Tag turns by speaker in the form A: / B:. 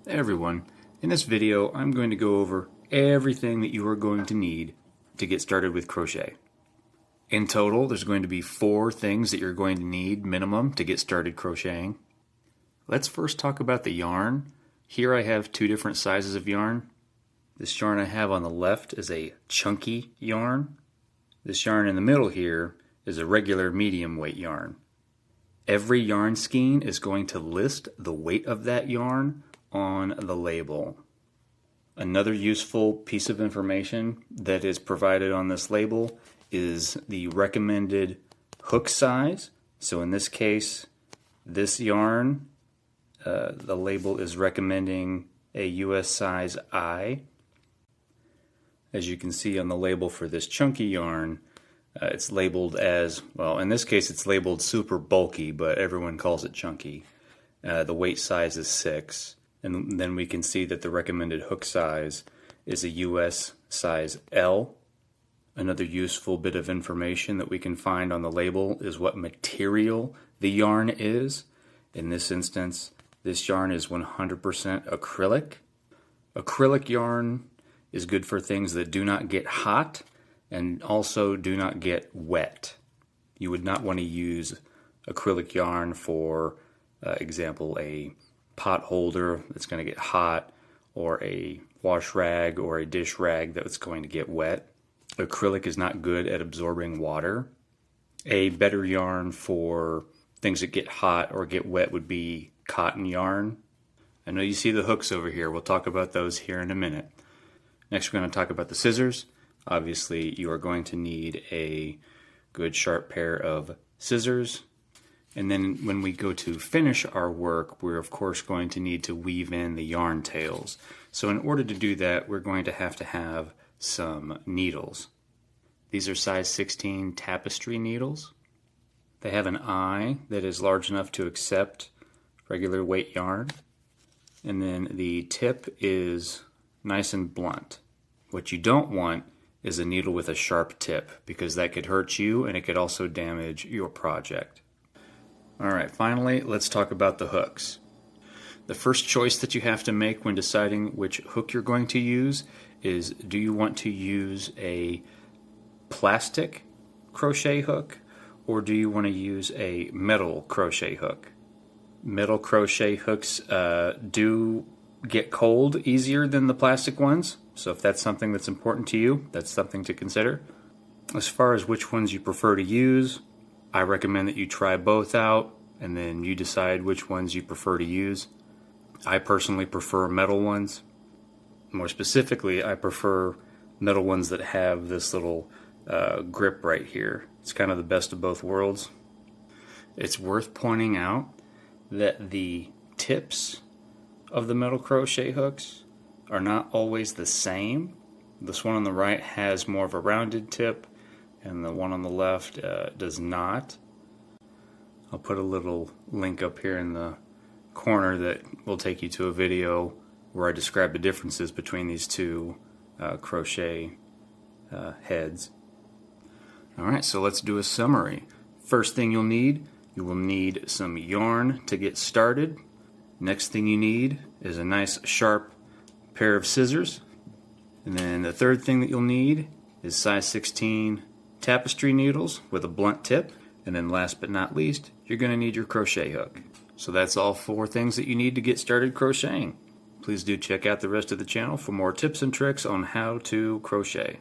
A: Hey everyone, in this video I'm going to go over everything that you are going to need to get started with crochet. In total there's going to be 4 things that you're going to need minimum to get started crocheting. Let's first talk about the yarn. Here I have 2 different sizes of yarn. This yarn I have on the left is a chunky yarn. This yarn in the middle here is a regular medium weight yarn. Every yarn skein is going to list the weight of that yarn on the label. Another useful piece of information that is provided on this label is the recommended hook size. So in this case, this yarn, the label is recommending a US size I. As you can see on the label for this chunky yarn, it's labeled as, well, in this case it's labeled super bulky, but everyone calls it chunky. The weight size is 6. And then we can see that the recommended hook size is a US size L. Another useful bit of information that we can find on the label is what material the yarn is. In this instance, this yarn is 100% acrylic. Acrylic yarn is good for things that do not get hot and also do not get wet. You would not want to use acrylic yarn for example, a pot holder that's going to get hot, or a wash rag or a dish rag that's going to get wet. Acrylic is not good at absorbing water. A better yarn for things that get hot or get wet would be cotton yarn. I know you see the hooks over here. We'll talk about those here in a minute. Next we're going to talk about the scissors. Obviously you are going to need a good sharp pair of scissors. And then when we go to finish our work, we're of course going to need to weave in the yarn tails. So in order to do that, we're going to have some needles. These are size 16 tapestry needles. They have an eye that is large enough to accept regular weight yarn. And then the tip is nice and blunt. What you don't want is a needle with a sharp tip, because that could hurt you and it could also damage your project. Alright, finally, let's talk about the hooks. The first choice that you have to make when deciding which hook you're going to use is, do you want to use a plastic crochet hook or do you want to use a metal crochet hook? Metal crochet hooks do get cold easier than the plastic ones, so if that's something that's important to you, that's something to consider. As far as which ones you prefer to use, I recommend that you try both out and then you decide which ones you prefer to use. I personally prefer metal ones. More specifically, I prefer metal ones that have this little grip right here. It's kind of the best of both worlds. It's worth pointing out that the tips of the metal crochet hooks are not always the same. This one on the right has more of a rounded tip, and the one on the left does not. I'll put a little link up here in the corner that will take you to a video where I describe the differences between these two crochet heads. Alright, so let's do a summary. First thing you will need some yarn to get started. Next thing you need is a nice sharp pair of scissors. And then the third thing that you'll need is size 16 tapestry needles with a blunt tip. And then last but not least, you're going to need your crochet hook. So that's all 4 things that you need to get started crocheting. Please do check out the rest of the channel for more tips and tricks on how to crochet.